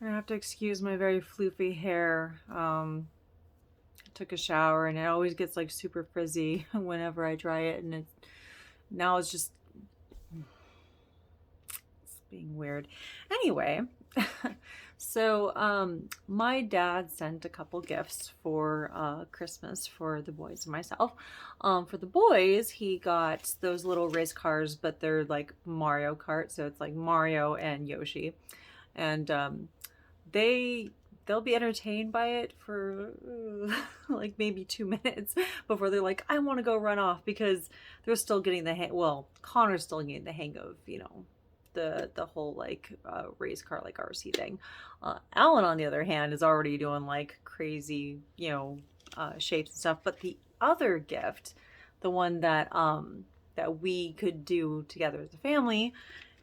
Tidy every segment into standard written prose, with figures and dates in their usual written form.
I have to excuse my very floofy hair. I took a shower and it always gets like super frizzy whenever I dry it, and now it's just it's being weird. Anyway, so my dad sent a couple gifts for Christmas for the boys and myself. For the boys, he got those little race cars, but they're like Mario Kart, so it's like Mario and Yoshi, and they they'll be entertained by it for like maybe 2 minutes before they're like, I want to go run off, because they're still getting the hang. Well, Connor's still getting the hang of the whole like race car like RC thing. Alan, on the other hand, is already doing like crazy shapes and stuff. But the other gift, the one that we could do together as a family,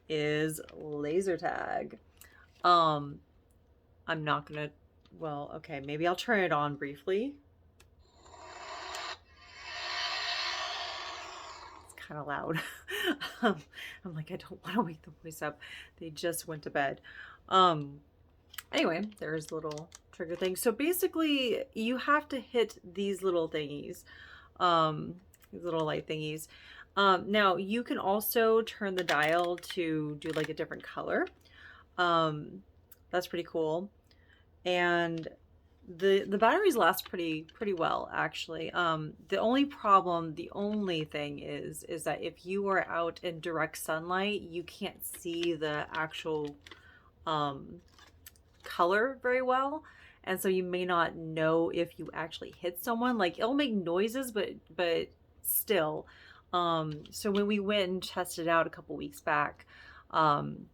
is laser tag. Um, I'm not gonna. Well, okay, maybe I'll turn it on briefly. It's kind of loud. um, I'm like, I don't want to wake the boys up. They just went to bed. Um, anyway, there's the little trigger thing. So basically, you have to hit these little thingies, these little light thingies. Now you can also turn the dial to do like a different color. Um, that's pretty cool. And the batteries last pretty well, actually. The only thing is that if you are out in direct sunlight, you can't see the actual um color very well, and so you may not know if you actually hit someone. Like, it'll make noises, but still. So when we went and tested it out a couple weeks back, um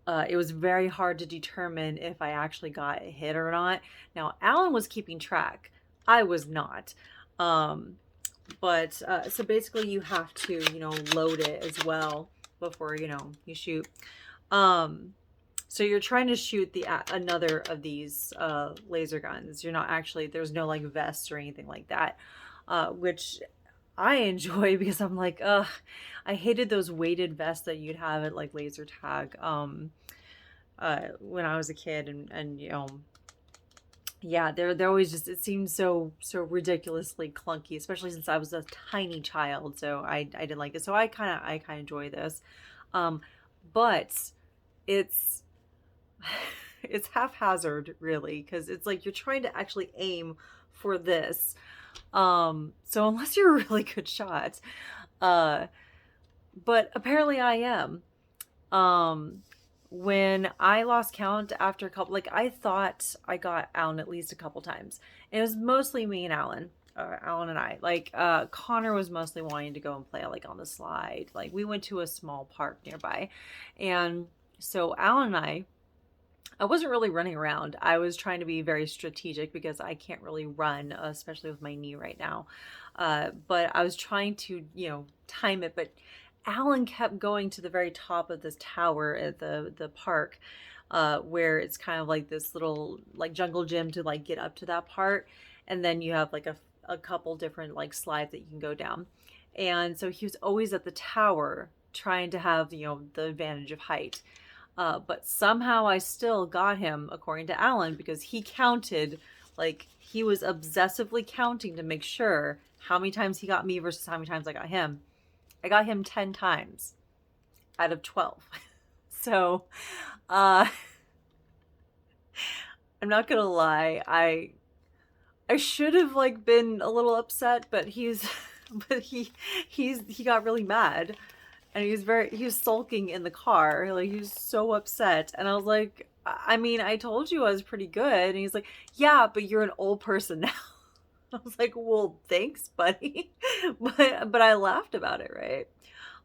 it was very hard to determine if I actually got hit or not. Now, Alan was keeping track. I was not. Um, but so basically, you have to, load it as well before, you shoot. So you're trying to shoot the another of these laser guns. You're not actually, there's no like vest or anything like that, which I enjoy because I'm like, ugh, I hated those weighted vests that you'd have at like laser tag when I was a kid, and yeah, they're always just, it seems so ridiculously clunky, especially since I was a tiny child. So I didn't like it. So I kind of enjoy this, um, but it's it's haphazard really, because it's like you're trying to actually aim for this. So unless you're a really good shot, uh, but apparently I am. Um, when I lost count after a couple, like, I thought I got Alan at least a couple times. And it was mostly me and Alan. Alan and I. Like, Connor was mostly wanting to go and play like on the slide. Like, we went to a small park nearby, and so Alan and I wasn't really running around. I was trying to be very strategic because I can't really run, especially with my knee right now. But I was trying to, time it. But Alan kept going to the very top of this tower at the park, where it's kind of like this little like jungle gym to like get up to that part, and then you have like a couple different like slides that you can go down. And so he was always at the tower trying to have the advantage of height. But somehow I still got him, according to Alan, because he counted, like, he was obsessively counting to make sure how many times he got me versus how many times I got him. I got him 10 times out of 12. So, uh, I'm not gonna lie, I should have like been a little upset, but but he got really mad, and he was sulking in the car, like he was so upset, and I was like, I mean, I told you I was pretty good, and he's like, yeah, but you're an old person now. I was like, well, thanks, buddy. But I laughed about it, right?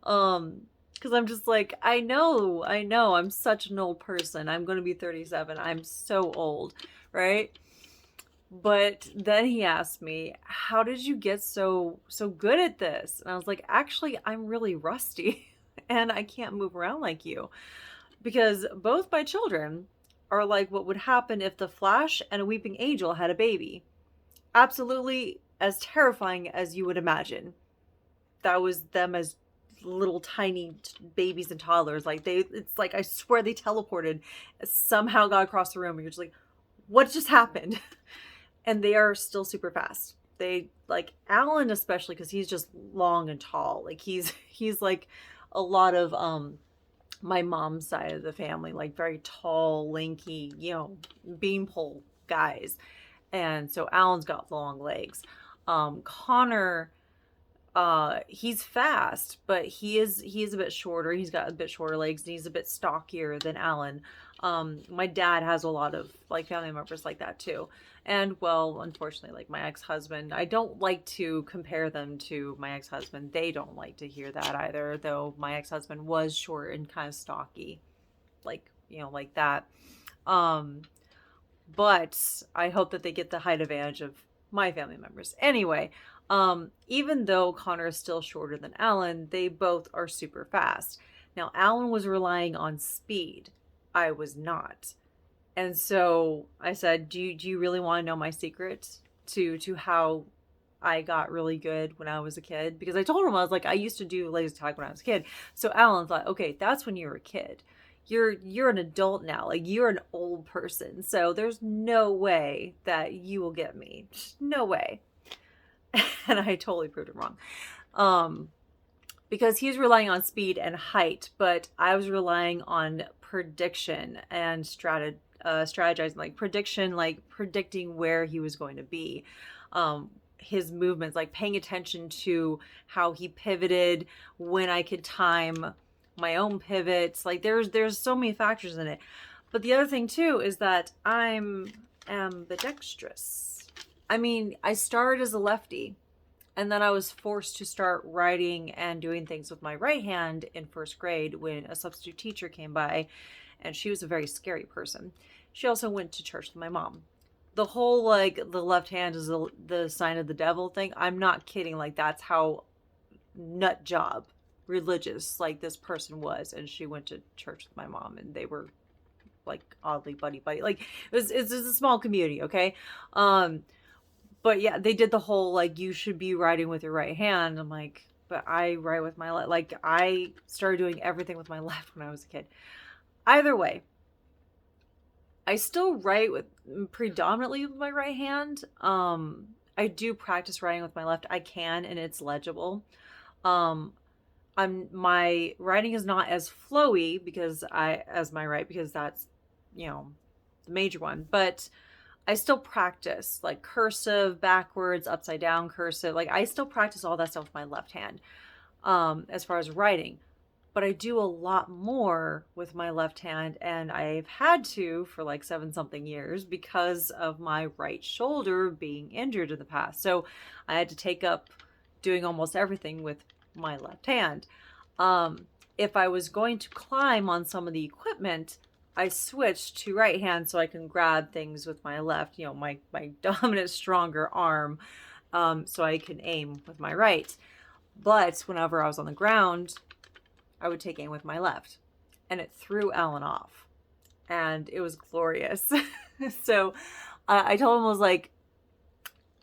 Because I'm just like, I know, I'm such an old person. I'm going to be 37. I'm so old, right? But then he asked me, how did you get so good at this? And I was like, actually, I'm really rusty and I can't move around like you, because both my children are like what would happen if the Flash and a weeping angel had a baby. Absolutely as terrifying as you would imagine. That was them as little tiny babies and toddlers. Like it's like I swear they teleported, somehow got across the room, and you're just like, what just happened? And they are still super fast. They like Alan especially because he's just long and tall. Like he's like a lot of my mom's side of the family, like very tall, lanky, beanpole guys. And so Alan's got long legs. Connor, he's fast, but he is a bit shorter. He's got a bit shorter legs and he's a bit stockier than Alan. My dad has a lot of like family members like that too. And well, unfortunately, like my ex-husband, I don't like to compare them to my ex-husband. They don't like to hear that either, though my ex-husband was short and kind of stocky, like, like that. Um, but I hope that they get the height advantage of my family members. Anyway, even though Connor is still shorter than Alan, they both are super fast. Now, Alan was relying on speed. I was not. And so I said, do you really want to know my secret to how I got really good when I was a kid? Because I told him, I was like, I used to do laser tag when I was a kid. So Alan thought, okay, that's when you were a kid. You're an adult now. Like you're an old person. So there's no way that you will get me. No way. And I totally proved him wrong. Because he's relying on speed and height, but I was relying on prediction and strategizing, like prediction, like predicting where he was going to be. His movements, like paying attention to how he pivoted, when I could time my own pivots. Like there's so many factors in it. But the other thing too is that I'm ambidextrous. I mean, I started as a lefty, and then I was forced to start writing and doing things with my right hand in first grade when a substitute teacher came by, and she was a very scary person. She also went to church with my mom. The whole like the left hand is the sign of the devil thing. I'm not kidding. Like that's how nut job religious like this person was, and she went to church with my mom, and they were like oddly buddy. Like it's a small community, okay. But yeah, they did the whole like you should be writing with your right hand. I'm like, but I write with my left. Like I started doing everything with my left when I was a kid. Either way, I still write with predominantly with my right hand. I do practice writing with my left. I can, and it's legible. My writing is not as flowy as my right, because that's, the major one, but I still practice like cursive, backwards, upside down cursive. Like I still practice all that stuff with my left hand, as far as writing. But I do a lot more with my left hand, and I've had to for like 7-something years because of my right shoulder being injured in the past. So I had to take up doing almost everything with my left hand. If I was going to climb on some of the equipment, I switched to right hand so I can grab things with my left, my dominant, stronger arm, so I can aim with my right. But whenever I was on the ground, I would take aim with my left, and it threw Alan off, and it was glorious. So I told him, I was like,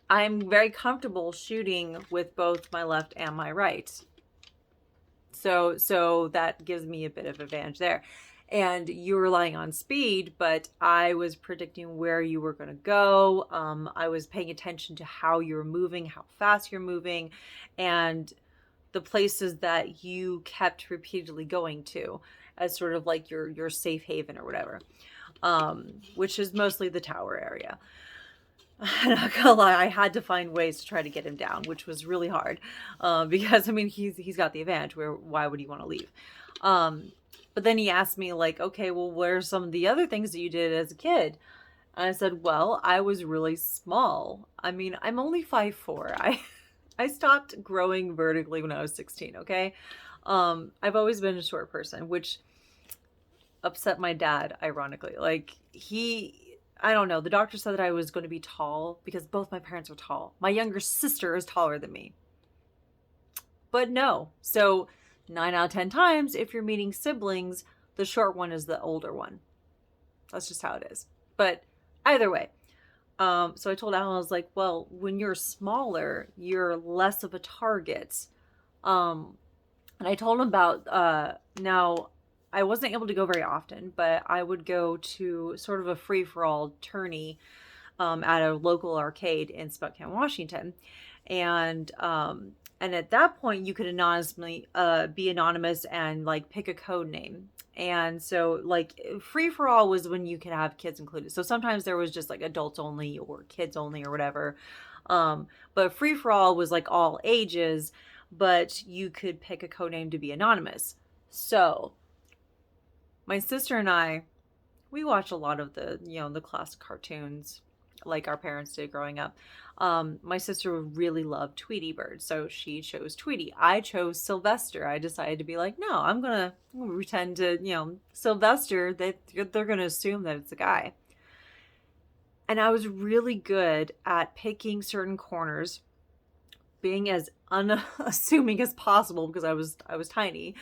I'm very comfortable shooting with both my left and my right. So that gives me a bit of advantage there. And you're relying on speed, but I was predicting where you were going to go. I was paying attention to how you're moving, how fast you're moving, and the places that you kept repeatedly going to as sort of like your safe haven or whatever, which is mostly the tower area. I'm not gonna lie, I had to find ways to try to get him down, which was really hard, because I mean he's got the advantage. Why would he want to leave? But then he asked me like, okay, well, what are some of the other things that you did as a kid? And I said, well, I was really small. I mean, I'm only 5'4". I stopped growing vertically when I was 16. Okay, I've always been a short person, which upset my dad. Ironically, like I don't know. The doctor said that I was going to be tall because both my parents were tall. My younger sister is taller than me. But no. So 9 out of 10 times, if you're meeting siblings, the short one is the older one. That's just how it is. But either way. So I told Alan, I was like, well, when you're smaller, you're less of a target. And I told him about, now I wasn't able to go very often, but I would go to sort of a free for all tourney at a local arcade in Spokane, Washington. And and at that point you could anonymously be anonymous and like pick a code name. And so like free for all was when you could have kids included. So sometimes there was just like adults only or kids only or whatever. But free for all was like all ages, but you could pick a code name to be anonymous. So my sister and I, we watch a lot of the, the classic cartoons like our parents did growing up. My sister really loved Tweety Bird, so she chose Tweety. I chose Sylvester. I decided to be like, no, I'm gonna pretend to, Sylvester. They're gonna assume that it's a guy. And I was really good at picking certain corners, being as unassuming as possible because I was tiny.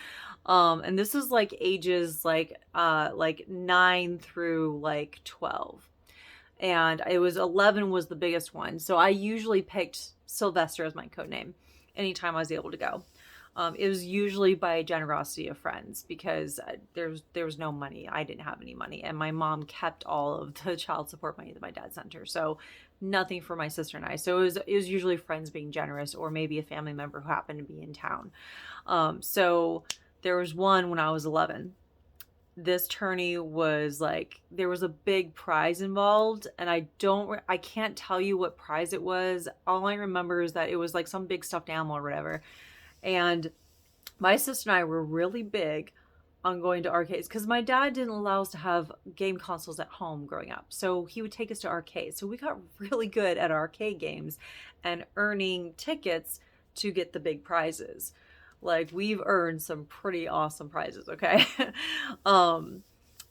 And this is like ages like 9 through like 12. And it was 11 was the biggest one. So I usually picked Sylvester as my code name anytime I was able to go. It was usually by generosity of friends because there was no money. I didn't have any money, and my mom kept all of the child support money that my dad sent her. So nothing for my sister and I. So it was usually friends being generous, or maybe a family member who happened to be in town. So there was one when I was 11. This tourney was like, there was a big prize involved, and I can't tell you what prize it was. All I remember is that it was like some big stuffed animal or whatever. And my sister and I were really big on going to arcades because my dad didn't allow us to have game consoles at home growing up. So he would take us to arcades. So we got really good at arcade games and earning tickets to get the big prizes. Like, we've earned some pretty awesome prizes, okay?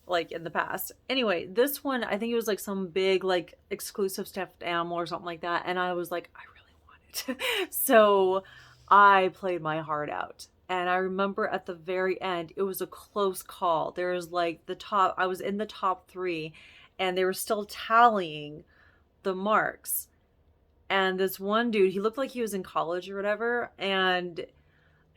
Like in the past. Anyway, this one, I think it was like some big like exclusive stuffed animal or something like that. And I was like, I really want it. So I played my heart out. And I remember at the very end, it was a close call. There was like I was in the top 3, and they were still tallying the marks. And this one dude, he looked like he was in college or whatever. And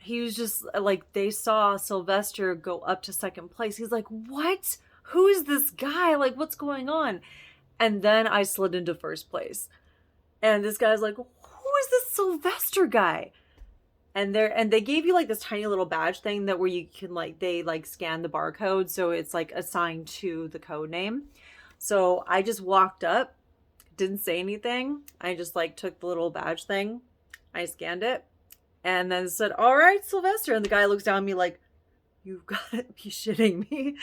he was just like, they saw Sylvester go up to second place. He's like, what? Who is this guy? Like, what's going on? And then I slid into first place. And this guy's like, who is this Sylvester guy? And they gave you like this tiny little badge thing that where you can like, they like scan the barcode. So it's like assigned to the code name. So I just walked up, didn't say anything. I just like took the little badge thing. I scanned it and then said, all right, Sylvester. And the guy looks down at me like, you've got to be shitting me.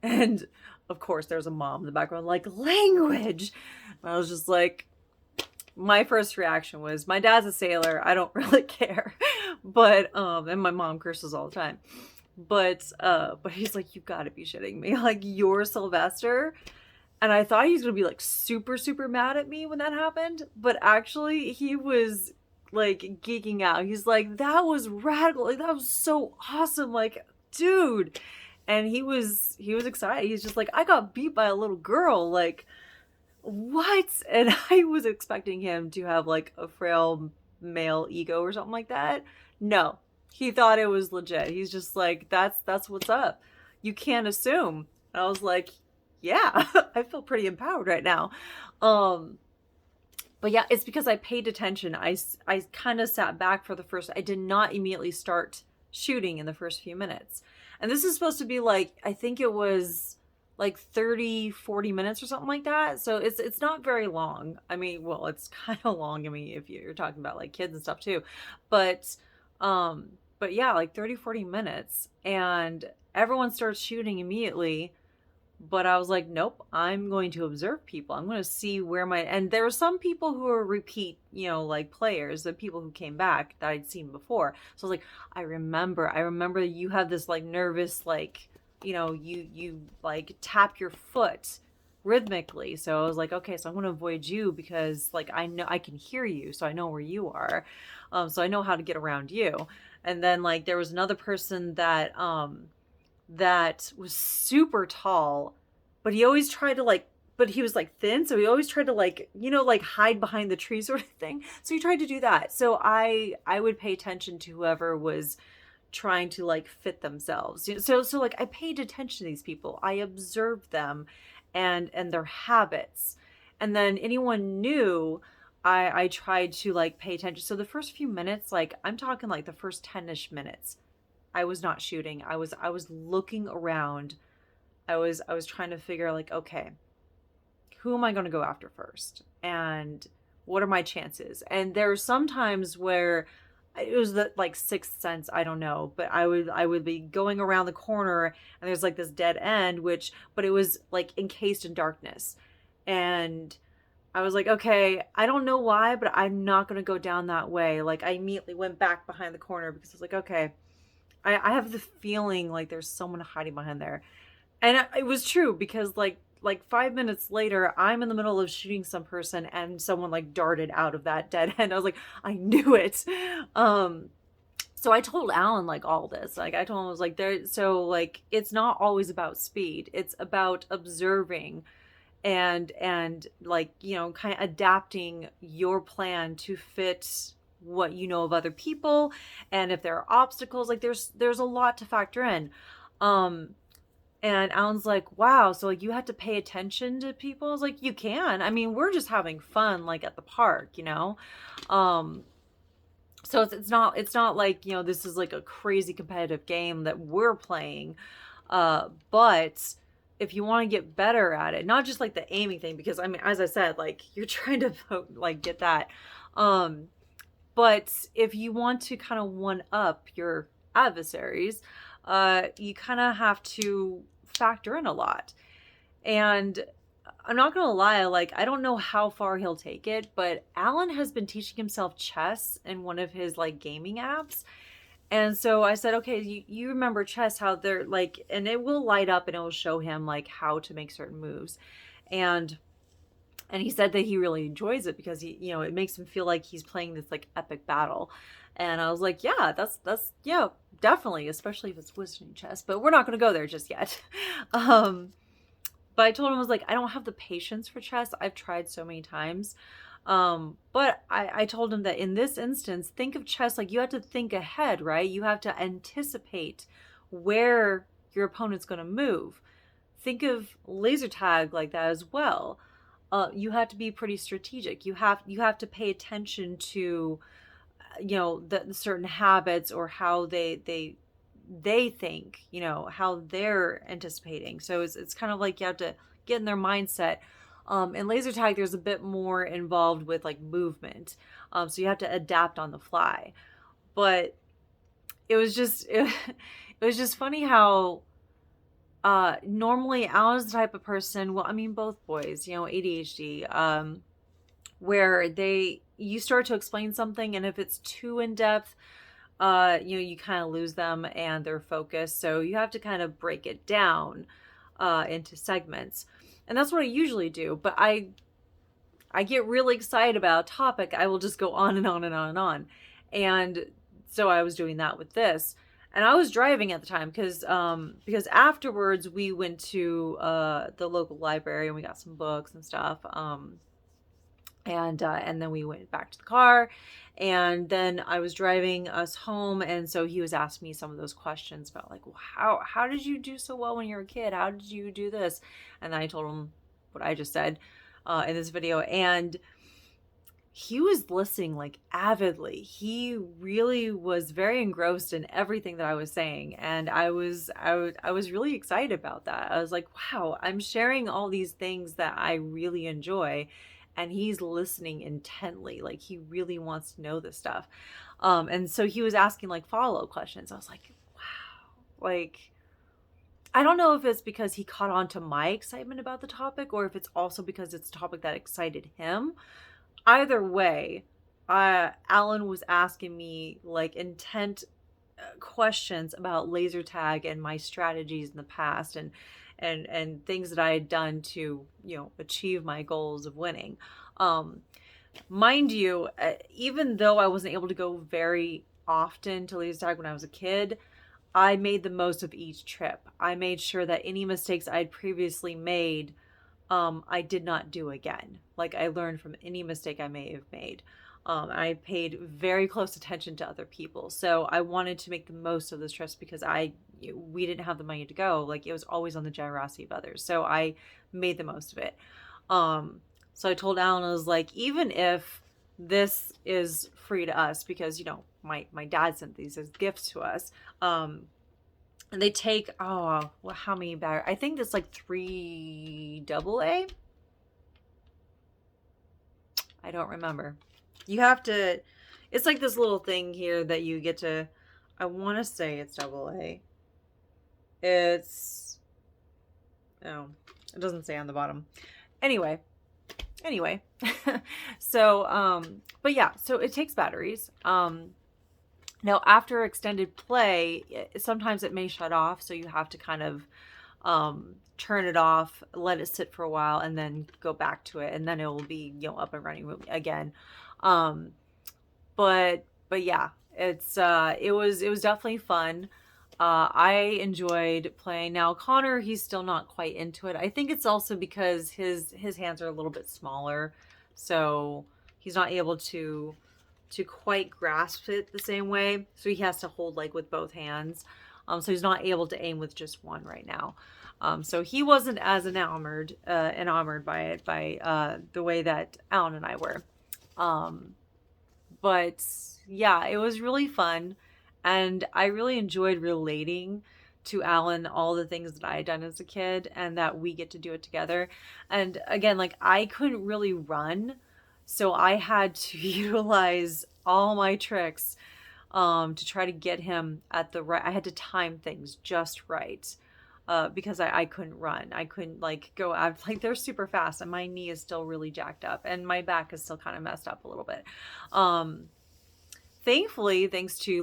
And of course there's a mom in the background like, language. And I was just like, my first reaction was, my dad's a sailor, I don't really care. But and my mom curses all the time. But he's like, you gotta be shitting me. Like, you're Sylvester. And I thought he was gonna be like super, super mad at me when that happened. But actually he was like geeking out. He's like, that was radical. Like, that was so awesome. Like, dude. And he was excited. He's just like, I got beat by a little girl. Like, what? And I was expecting him to have like a frail male ego or something like that. No, he thought it was legit. He's just like, that's what's up. You can't assume. And I was like, yeah, I feel pretty empowered right now. But yeah, it's because I paid attention. I kind of sat back for the first, I did not immediately start shooting in the first few minutes. And this is supposed to be like, I think it was like 30-40 minutes or something like that. So it's not very long. I mean, well, it's kind of long. I mean, if you're talking about like kids and stuff too, but yeah, like 30-40 minutes, and everyone starts shooting immediately. But I was like, nope, I'm going to observe people. I'm going to see and there were some people who are repeat, like players, the people who came back that I'd seen before. So I was like, I remember you have this like nervous, like, you like tap your foot rhythmically. So I was like, okay, so I'm going to avoid you because like, I know I can hear you. So I know where you are. So I know how to get around you. And then like, there was another person that was super tall, but he always tried to like but he was like thin, so he always tried to like, like hide behind the tree sort of thing. So he tried to do that. So I would pay attention to whoever was trying to like fit themselves. So like I paid attention to these people. I observed them and their habits. And then anyone new, I tried to like pay attention. So the first few minutes, like I'm talking like the first 10ish minutes, I was not shooting. I was looking around. I was trying to figure like, okay, who am I going to go after first? And what are my chances? And there are some times where it was the like sixth sense, I don't know, but I would be going around the corner and there's like this dead end, but it was like encased in darkness. And I was like, okay, I don't know why, but I'm not going to go down that way. Like I immediately went back behind the corner because I was like, okay, I have the feeling like there's someone hiding behind there. And it was true because like 5 minutes later, I'm in the middle of shooting some person and someone like darted out of that dead end. I was like, I knew it. Um, so I told Alan like all this. Like I told him I was like there. So like it's not always about speed. It's about observing and like kind of adapting your plan to fit what you know of other people, and if there are obstacles, like there's a lot to factor in. Um, and Alan's like, wow, so like you have to pay attention to people. I was like, you can. I mean, we're just having fun like at the park. Um, so it's not like, this is like a crazy competitive game that we're playing. But if you want to get better at it, not just like the aiming thing, because I mean, as I said, like you're trying to like get that. Um, but if you want to kind of one up your adversaries, you kind of have to factor in a lot. And I'm not gonna lie, like I don't know how far he'll take it, but Alan has been teaching himself chess in one of his like gaming apps. And so I said, okay, you remember chess, how they're like, and it will light up and it will show him like how to make certain moves. And he said that he really enjoys it because it makes him feel like he's playing this like epic battle. And I was like, yeah, that's yeah, definitely, especially if it's wizarding chess, but we're not going to go there just yet. um but I told him, I was like, I don't have the patience for chess. I've tried so many times. But I told him that in this instance, think of chess like you have to think ahead, right? You have to anticipate where your opponent's going to move. Think of laser tag like that as well. You have to be pretty strategic. You have to pay attention to the certain habits or how they think, how they're anticipating. So it's kind of like you have to get in their mindset. In laser tag, there's a bit more involved with like movement. So you have to adapt on the fly. But it was just it was just funny how normally Alan's the type of person, well, I mean both boys, ADHD, where you start to explain something, and if it's too in depth, you kind of lose them and their focus. So you have to kind of break it down into segments. And that's what I usually do. But I get really excited about a topic. I will just go on and on and on and on. And so I was doing that with this. And I was driving at the time because afterwards we went to the local library and we got some books and stuff. And then we went back to the car, and then I was driving us home, and so he was asking me some of those questions about like, well, how did you do so well when you were a kid? How did you do this? And then I told him what I just said in this video, and he was listening like avidly. He really was very engrossed in everything that I was saying, and I was really excited about that. I was like, wow, I'm sharing all these things that I really enjoy, and he's listening intently. Like he really wants to know this stuff. And so he was asking like follow-up questions. I was like, wow, like I don't know if it's because he caught on to my excitement about the topic or if it's also because it's a topic that excited him. Either way, Alan was asking me like intent questions about laser tag and my strategies in the past, and things that I had done to achieve my goals of winning. Mind you, even though I wasn't able to go very often to laser tag when I was a kid, I made the most of each trip. I made sure that any mistakes I'd previously made, I did not do again. Like, I learned from any mistake I may have made. I paid very close attention to other people. So I wanted to make the most of this trip because we didn't have the money to go. Like, it was always on the generosity of others. So I made the most of it. So I told Alan, I was like, even if this is free to us, because, my dad sent these as gifts to us. And they take, oh, well, how many batteries? I think it's like 3 AA. I don't remember. You have to, it's like this little thing here that you get to, I want to say it's AA. Oh, it doesn't say on the bottom. Anyway. So, but yeah, so it takes batteries. Now, after extended play, sometimes it may shut off, so you have to kind of turn it off, let it sit for a while, and then go back to it, and then it will be up and running again. But yeah, it was definitely fun. I enjoyed playing. Now, Connor, he's still not quite into it. I think it's also because his hands are a little bit smaller, so he's not able to quite grasp it the same way. So he has to hold like with both hands. So he's not able to aim with just one right now. So he wasn't as enamored by it, by the way that Alan and I were. But yeah, it was really fun. And I really enjoyed relating to Alan all the things that I had done as a kid, and that we get to do it together. And again, like, I couldn't really run, so I had to utilize all my tricks to try to get him at the right. I had to time things just right because I couldn't run. I couldn't like go out. Like, they're super fast, and my knee is still really jacked up, and my back is still kind of messed up a little bit. Thankfully, thanks to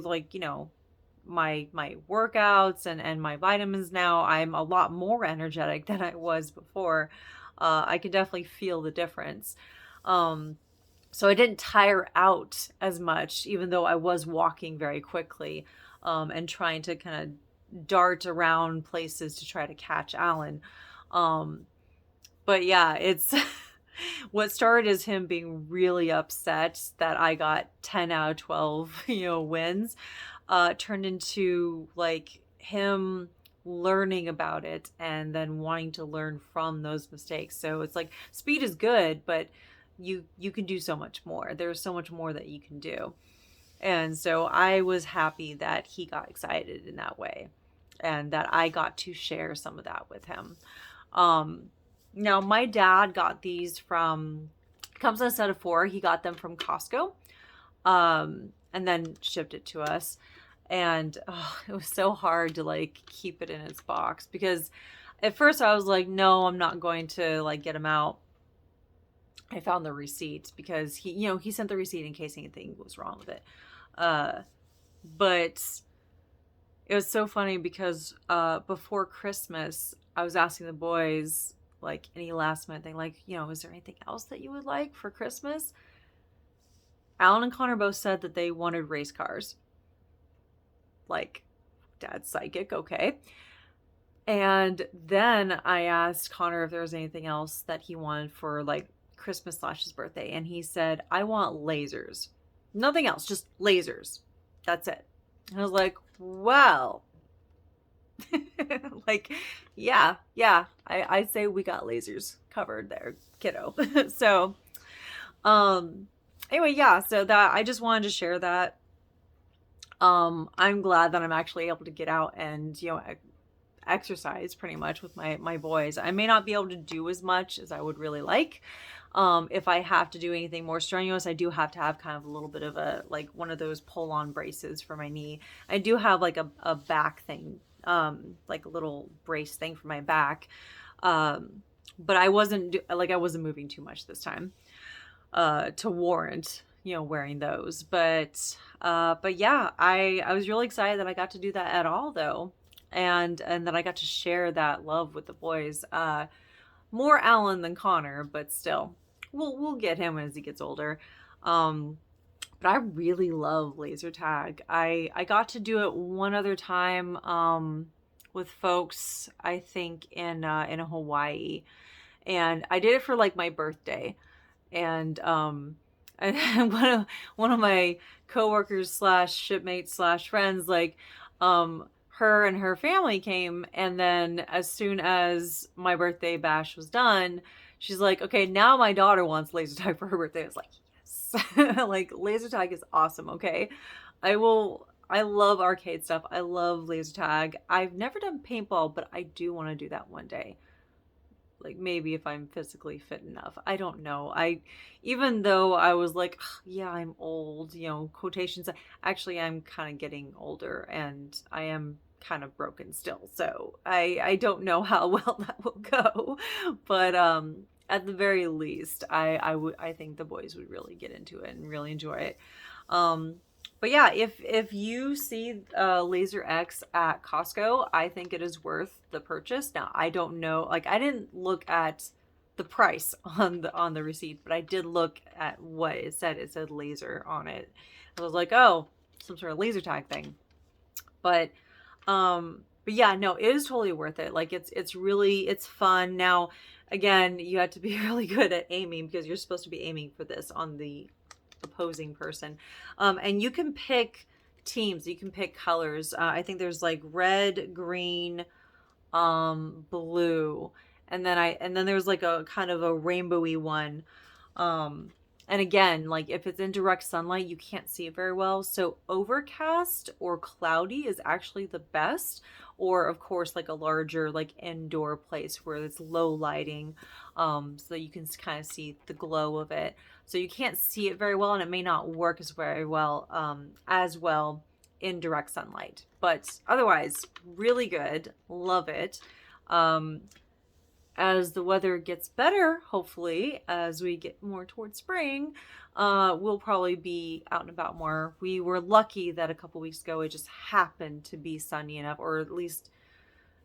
my workouts and my vitamins, now I'm a lot more energetic than I was before. I can definitely feel the difference. So I didn't tire out as much, even though I was walking very quickly and trying to kind of dart around places to try to catch Alan. But yeah, it's what started as him being really upset that I got 10 out of 12, wins, turned into like him learning about it and then wanting to learn from those mistakes. So it's like, speed is good, but you can do so much more. There's so much more that you can do. And so I was happy that he got excited in that way, and that I got to share some of that with him. Now, my dad got these comes in a set of 4. He got them from Costco, and then shipped it to us. And it was so hard to like keep it in its box, because at first I was like, no, I'm not going to like get him out. I found the receipt because he sent the receipt in case anything was wrong with it. But it was so funny because before Christmas, I was asking the boys, like, any last minute thing, like, is there anything else that you would like for Christmas? Alan and Connor both said that they wanted race cars. Like, Dad's psychic, okay. And then I asked Connor if there was anything else that he wanted for like Christmas / his birthday, and he said, I want lasers. Nothing else, just lasers. That's it. And I was like, well, like, yeah, I'd say we got lasers covered there, kiddo. So, anyway, yeah, so that I just wanted to share that. I'm glad that I'm actually able to get out and, exercise pretty much with my boys. I may not be able to do as much as I would really like. If I have to do anything more strenuous, I do have to have kind of a little bit of like one of those pull-on braces for my knee. I do have like a back thing, like a little brace thing for my back. But I wasn't moving too much this time, to warrant, wearing those. But yeah, I was really excited that I got to do that at all, though. And that I got to share that love with the boys. More Alan than Connor, but still, we'll get him as he gets older. But I really love laser tag. I got to do it one other time with folks, I think in Hawaii, And I did it for like my birthday. And and one of my coworkers slash shipmates slash friends, like, her and her family came, and then as soon as my birthday bash was done, she's like, okay, now my daughter wants laser tag for her birthday. I was like, yes. Like, laser tag is awesome. Okay, I love arcade stuff. I love laser tag. I've never done paintball, but I do want to do that one day. Like, maybe if I'm physically fit enough. I don't know. Even though I was like, "Ugh, yeah, I'm old, quotations. Actually, I'm kind of getting older, and I am kind of broken still. So I don't know how well that will go. But at the very least, I think the boys would really get into it and really enjoy it. Um, but yeah, if you see Laser X at Costco, I think it is worth the purchase. Now, I don't know, like, I didn't look at the price on the receipt, but I did look at what it said. It said laser on it. I was like, oh, some sort of laser tag thing. But yeah, no, it is totally worth it. Like, it's fun. Now, again, you have to be really good at aiming because you're supposed to be aiming for this on the opposing person. And you can pick teams, you can pick colors. I think there's like red, green, blue, and then there's like a kind of a rainbowy one. Um, and again, like, if it's in direct sunlight, you can't see it very well. So overcast or cloudy is actually the best. Or of course, like a larger, like, indoor place where it's low lighting, so that you can kind of see the glow of it. So you can't see it very well, and it may not work as well in direct sunlight. But otherwise, really good. Love it. Um, as the weather gets better, hopefully, as we get more towards spring, we'll probably be out and about more. We were lucky that a couple weeks ago it just happened to be sunny enough, or at least,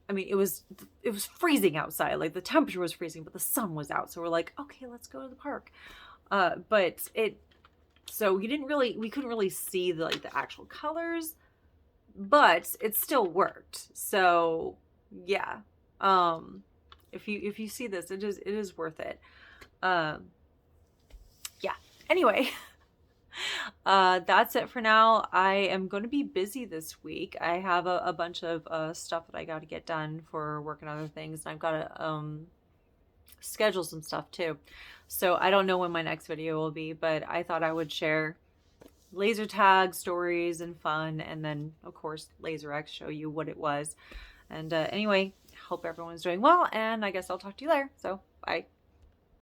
I mean, it was freezing outside. Like, the temperature was freezing, but the sun was out. So we're like, okay, let's go to the park. But so we couldn't really see the actual colors, but it still worked. So yeah. If you see this, it is worth it. Yeah. Anyway, that's it for now. I am going to be busy this week. I have a bunch of stuff that I got to get done for work and other things, and I've got to schedule some stuff too. So I don't know when my next video will be, but I thought I would share laser tag stories and fun, and then of course Laser X, show you what it was. And anyway, hope everyone's doing well, and I guess I'll talk to you later. So bye.